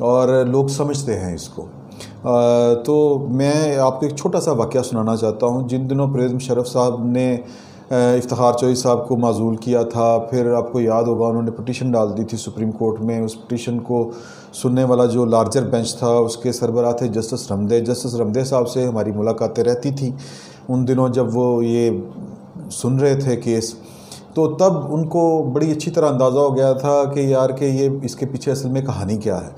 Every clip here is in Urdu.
اور لوگ سمجھتے ہیں اس کو۔ تو میں آپ کو ایک چھوٹا سا واقعہ سنانا چاہتا ہوں۔ جن دنوں پرویز مشرف صاحب نے افتخار چوہدری صاحب کو معزول کیا تھا، پھر آپ کو یاد ہوگا انہوں نے پٹیشن ڈال دی تھی سپریم کورٹ میں۔ اس پٹیشن کو سننے والا جو لارجر بینچ تھا اس کے سربراہ تھے جسٹس رمدے صاحب سے ہماری ملاقاتیں رہتی تھیں ان دنوں جب وہ یہ سن رہے تھے کیس، تو تب ان کو بڑی اچھی طرح اندازہ ہو گیا تھا کہ یار کہ یہ اس کے پیچھے اصل میں کہانی کیا ہے۔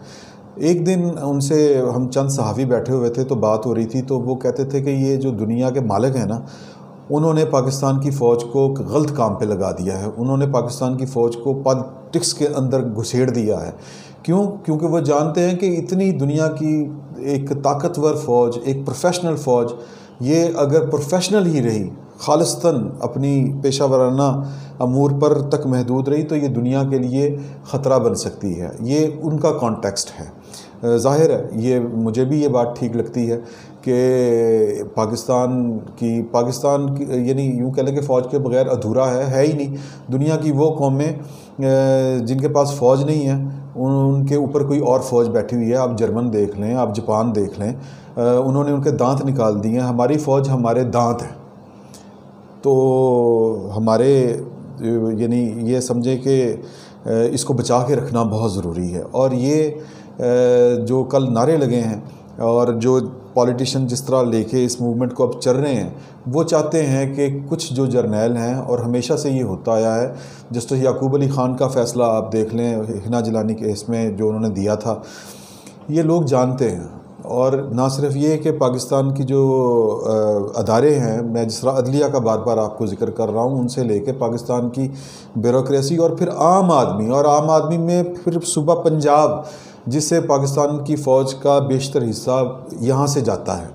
ایک دن ان سے ہم چند صحافی بیٹھے ہوئے تھے تو بات ہو رہی تھی، تو وہ کہتے تھے کہ یہ جو دنیا کے مالک ہیں نا، انہوں نے پاکستان کی فوج کو غلط کام پہ لگا دیا ہے۔ انہوں نے پاکستان کی فوج کو پالیٹکس کے اندر گھسیڑ دیا ہے۔ کیونکہ وہ جانتے ہیں کہ اتنی دنیا کی ایک طاقتور فوج، ایک پروفیشنل فوج، یہ اگر پروفیشنل ہی رہی، خالصتاً اپنی پیشہ ورانہ امور پر تک محدود رہی، تو یہ دنیا کے لیے خطرہ بن سکتی ہے۔ یہ ان کا کانٹیکسٹ ہے۔ ظاہر ہے یہ مجھے بھی یہ بات ٹھیک لگتی ہے کہ پاکستان کی یعنی یوں کہہ لیں کہ فوج کے بغیر ادھورا ہے ہی نہیں۔ دنیا کی وہ قومیں جن کے پاس فوج نہیں ہے ان کے اوپر کوئی اور فوج بیٹھی ہوئی ہے۔ آپ جرمن دیکھ لیں، آپ جاپان دیکھ لیں، انہوں نے ان کے دانت نکال دیے ہیں۔ ہماری فوج ہمارے دانت ہے۔ تو ہمارے یعنی یہ سمجھیں کہ اس کو بچا کے رکھنا بہت ضروری ہے۔ اور یہ جو کل نعرے لگے ہیں اور جو پولیٹیشین جس طرح لے کے اس موومنٹ کو اب چل رہے ہیں، وہ چاہتے ہیں کہ کچھ جو جرنیل ہیں، اور ہمیشہ سے یہ ہوتا آیا ہے، جسٹس یعقوب علی خان کا فیصلہ آپ دیکھ لیں ہنا جیلانی کے اس میں جو انہوں نے دیا تھا، یہ لوگ جانتے ہیں۔ اور نہ صرف یہ کہ پاکستان کی جو ادارے ہیں، میں جس طرح عدلیہ کا بار بار آپ کو ذکر کر رہا ہوں، ان سے لے کے پاکستان کی بیوروکریسی اور پھر عام آدمی میں پھر صوبہ پنجاب، جس سے پاکستان کی فوج کا بیشتر حصہ یہاں سے جاتا ہے،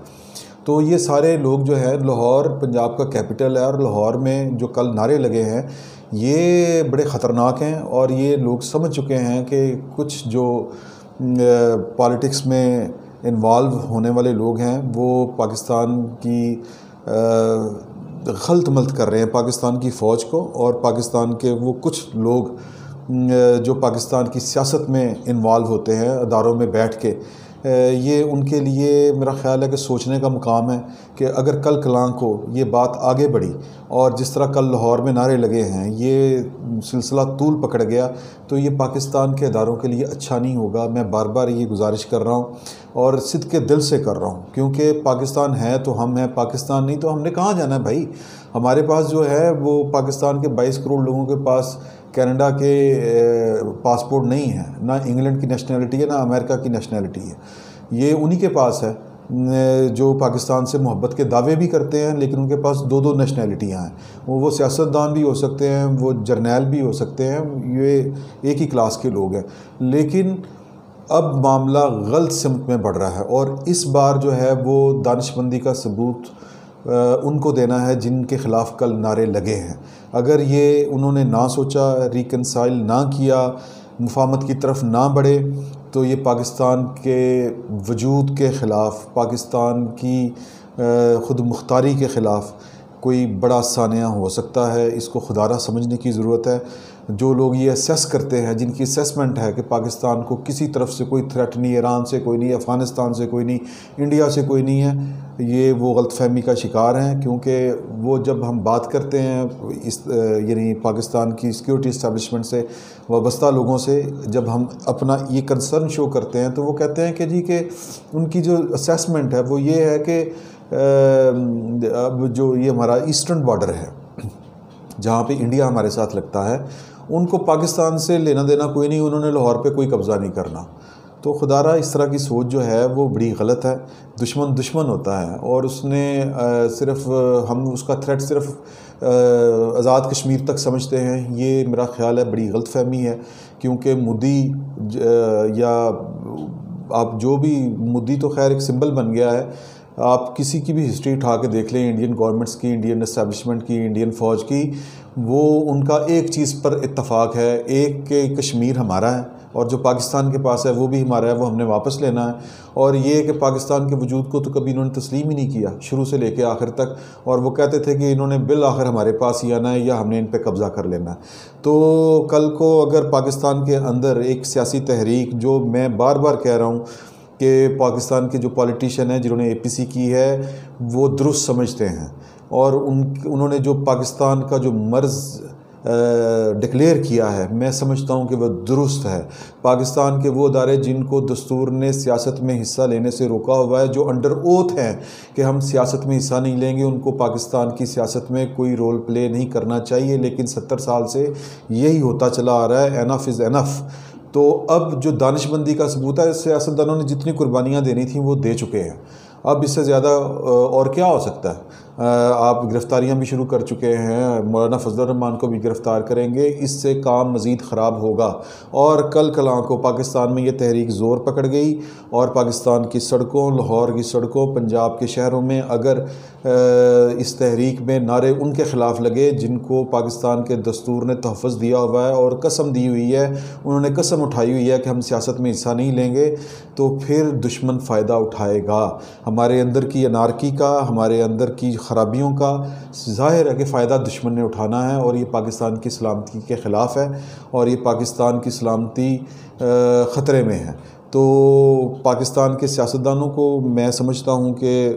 تو یہ سارے لوگ جو ہے، لاہور پنجاب کا کیپٹل ہے، اور لاہور میں جو کل نعرے لگے ہیں یہ بڑے خطرناک ہیں۔ اور یہ لوگ سمجھ چکے ہیں کہ کچھ جو پالیٹکس میں انوالو ہونے والے لوگ ہیں وہ پاکستان کی خلط ملط کر رہے ہیں پاکستان کی فوج کو، اور پاکستان کے وہ کچھ لوگ جو پاکستان کی سیاست میں انوالو ہوتے ہیں اداروں میں بیٹھ کے، یہ ان کے لیے میرا خیال ہے کہ سوچنے کا مقام ہے کہ اگر کل کلاں کو یہ بات آگے بڑھی اور جس طرح کل لاہور میں نعرے لگے ہیں یہ سلسلہ طول پکڑ گیا، تو یہ پاکستان کے اداروں کے لیے اچھا نہیں ہوگا۔ میں بار بار یہ گزارش کر رہا ہوں اور صدق کے دل سے کر رہا ہوں، کیونکہ پاکستان ہے تو ہم ہیں، پاکستان نہیں تو ہم نے کہاں جانا ہے بھائی۔ ہمارے پاس جو ہے وہ پاکستان کے 22 کروڑ لوگوں کے پاس کینیڈا کے پاسپورٹ نہیں ہے، نہ انگلینڈ کی نیشنلٹی ہے، نہ امریکہ کی نیشنلٹی ہے۔ یہ انہی کے پاس ہے جو پاکستان سے محبت کے دعوے بھی کرتے ہیں، لیکن ان کے پاس دو نیشنلٹیاں ہیں۔ وہ سیاستدان بھی ہو سکتے ہیں، وہ جرنیل بھی ہو سکتے ہیں، یہ ایک ہی کلاس کے لوگ ہیں، لیکن اب معاملہ غلط سمت میں بڑھ رہا ہے۔ اور اس بار جو ہے وہ دانش مندی کا ثبوت ان کو دینا ہے جن کے خلاف کل نعرے لگے ہیں۔ اگر یہ انہوں نے نہ سوچا، ریکنسائل نہ کیا، مفاہمت کی طرف نہ بڑھے، تو یہ پاکستان کے وجود کے خلاف، پاکستان کی خود مختاری کے خلاف کوئی بڑا سانحہ ہو سکتا ہے۔ اس کو خدارہ سمجھنے کی ضرورت ہے۔ جو لوگ یہ اسیس کرتے ہیں، جن کی اسیسمنٹ ہے کہ پاکستان کو کسی طرف سے کوئی تھریٹ نہیں، ایران سے کوئی نہیں، افغانستان سے کوئی نہیں، انڈیا سے کوئی نہیں ہے، یہ وہ غلط فہمی کا شکار ہیں۔ کیونکہ وہ جب ہم بات کرتے ہیں یعنی پاکستان کی سیکیورٹی اسٹیبلشمنٹ سے وابستہ لوگوں سے، جب ہم اپنا یہ کنسرن شو کرتے ہیں تو وہ کہتے ہیں کہ جی کہ ان کی جو اسیسمنٹ ہے وہ یہ ہے کہ اب جو یہ ہمارا ایسٹرن بارڈر ہے جہاں پہ انڈیا ہمارے ساتھ لگتا ہے، ان کو پاکستان سے لینا دینا کوئی نہیں، انہوں نے لاہور پہ کوئی قبضہ نہیں کرنا۔ تو خدارہ اس طرح کی سوچ جو ہے وہ بڑی غلط ہے۔ دشمن ہوتا ہے، اور اس نے صرف ہم اس کا تھریٹ صرف آزاد کشمیر تک سمجھتے ہیں، یہ میرا خیال ہے بڑی غلط فہمی ہے۔ کیونکہ مودی یا آپ جو بھی، مودی تو خیر ایک سمبل بن گیا ہے، آپ کسی کی بھی ہسٹری اٹھا کے دیکھ لیں، انڈین گورنمنٹس کی، انڈین اسٹیبلشمنٹ کی، انڈین فوج کی، وہ ان کا ایک چیز پر اتفاق ہے، ایک کہ کشمیر ہمارا ہے اور جو پاکستان کے پاس ہے وہ بھی ہمارا ہے، وہ ہم نے واپس لینا ہے۔ اور یہ کہ پاکستان کے وجود کو تو کبھی انہوں نے تسلیم ہی نہیں کیا شروع سے لے کے آخر تک، اور وہ کہتے تھے کہ انہوں نے بالآخر ہمارے پاس ہی آنا ہے یا ہم نے ان پہ قبضہ کر لینا ہے۔ تو کل کو اگر پاکستان کے اندر ایک سیاسی تحریک، جو میں بار بار کہہ رہا ہوں کہ پاکستان کے جو پولیٹیشین ہیں جنہوں نے اے پی سی کی ہے وہ درست سمجھتے ہیں، اور انہوں نے جو پاکستان کا جو مرض ڈکلیئر کیا ہے، میں سمجھتا ہوں کہ وہ درست ہے۔ پاکستان کے وہ ادارے جن کو دستور نے سیاست میں حصہ لینے سے روکا ہوا ہے، جو انڈر اوتھ ہیں کہ ہم سیاست میں حصہ نہیں لیں گے، ان کو پاکستان کی سیاست میں کوئی رول پلے نہیں کرنا چاہیے۔ لیکن 70 سال سے یہی ہوتا چلا آ رہا ہے، انف از انف۔ تو اب جو دانش مندی کا ثبوت ہے، سیاستدانوں نے جتنی قربانیاں دینی تھیں وہ دے چکے ہیں، اب اس سے زیادہ اور کیا ہو سکتا ہے؟ آپ گرفتاریاں بھی شروع کر چکے ہیں، مولانا فضل الرحمان کو بھی گرفتار کریں گے، اس سے کام مزید خراب ہوگا۔ اور کل کلاں کو پاکستان میں یہ تحریک زور پکڑ گئی، اور پاکستان کی سڑکوں، لاہور کی سڑکوں، پنجاب کے شہروں میں اگر اس تحریک میں نعرے ان کے خلاف لگے جن کو پاکستان کے دستور نے تحفظ دیا ہوا ہے اور قسم دی ہوئی ہے، انہوں نے قسم اٹھائی ہوئی ہے کہ ہم سیاست میں حصہ نہیں لیں گے، تو پھر دشمن فائدہ اٹھائے گا ہمارے اندر کی انارکی کا، ہمارے اندر کی خرابیوں کا۔ ظاہر ہے کہ فائدہ دشمن نے اٹھانا ہے، اور یہ پاکستان کی سلامتی کے خلاف ہے، اور یہ پاکستان کی سلامتی خطرے میں ہے۔ تو پاکستان کے سیاستدانوں کو میں سمجھتا ہوں کہ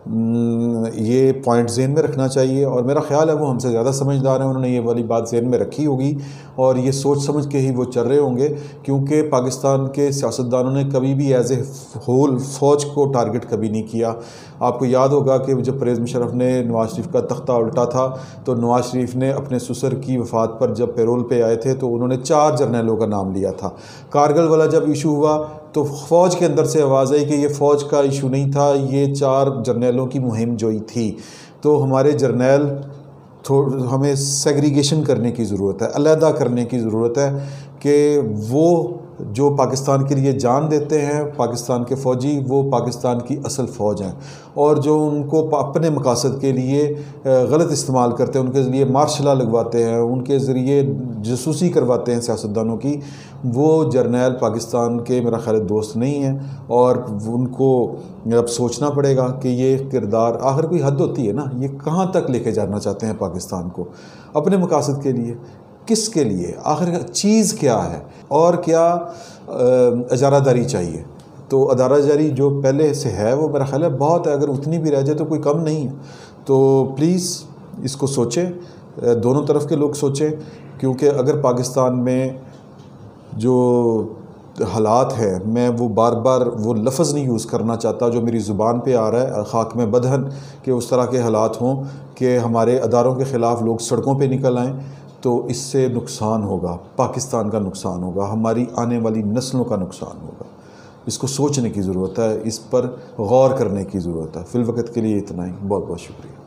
یہ پوائنٹ ذہن میں رکھنا چاہیے، اور میرا خیال ہے وہ ہم سے زیادہ سمجھدار ہیں، انہوں نے یہ والی بات ذہن میں رکھی ہوگی، اور یہ سوچ سمجھ کے ہی وہ چل رہے ہوں گے، کیونکہ پاکستان کے سیاستدانوں نے کبھی بھی ایز اے ہول فوج کو ٹارگٹ کبھی نہیں کیا۔ آپ کو یاد ہوگا کہ جب پرویز مشرف نے نواز شریف کا تختہ الٹا تھا، تو نواز شریف نے اپنے سسر کی وفات پر جب پیرول پہ آئے تھے تو انہوں نے 4 جرنیلوں کا نام لیا تھا۔ کارگل والا جب ایشو ہوا تو فوج کے اندر سے آواز آئی کہ یہ فوج کا ایشو نہیں تھا، یہ 4 جرنیلوں کی مہم جوئی تھی۔ تو ہمارے جرنیل ہمیں سیگریگیشن کرنے کی ضرورت ہے، علیحدہ کرنے کی ضرورت ہے کہ وہ جو پاکستان کے لیے جان دیتے ہیں، پاکستان کے فوجی، وہ پاکستان کی اصل فوج ہیں، اور جو ان کو اپنے مقاصد کے لیے غلط استعمال کرتے ہیں، ان کے ذریعے مارشل لا لگواتے ہیں، ان کے ذریعے جاسوسی کرواتے ہیں سیاستدانوں کی، وہ جرنیل پاکستان کے میرا خیال دوست نہیں ہیں، اور ان کو اب سوچنا پڑے گا کہ یہ کردار آخر کوئی حد ہوتی ہے نا، یہ کہاں تک لے کے جانا چاہتے ہیں پاکستان کو اپنے مقاصد کے لیے، کس کے لیے، آخر چیز کیا ہے، اور کیا اجارہ داری چاہیے۔ تو ادارہ جاری جو پہلے سے ہے وہ میرا خیال ہے بہت ہے، اگر اتنی بھی رہ جائے تو کوئی کم نہیں ہے۔ تو پلیز اس کو سوچیں، دونوں طرف کے لوگ سوچیں، کیونکہ اگر پاکستان میں جو حالات ہے، میں وہ بار بار وہ لفظ نہیں یوز کرنا چاہتا جو میری زبان پہ آ رہا ہے، خاک میں بدہن، کہ اس طرح کے حالات ہوں کہ ہمارے اداروں کے خلاف لوگ سڑکوں پہ نکل آئیں، تو اس سے نقصان ہوگا، پاکستان کا نقصان ہوگا، ہماری آنے والی نسلوں کا نقصان ہوگا۔ اس کو سوچنے کی ضرورت ہے، اس پر غور کرنے کی ضرورت ہے۔ فی الوقت کے لیے اتنا ہی، بہت بہت شکریہ۔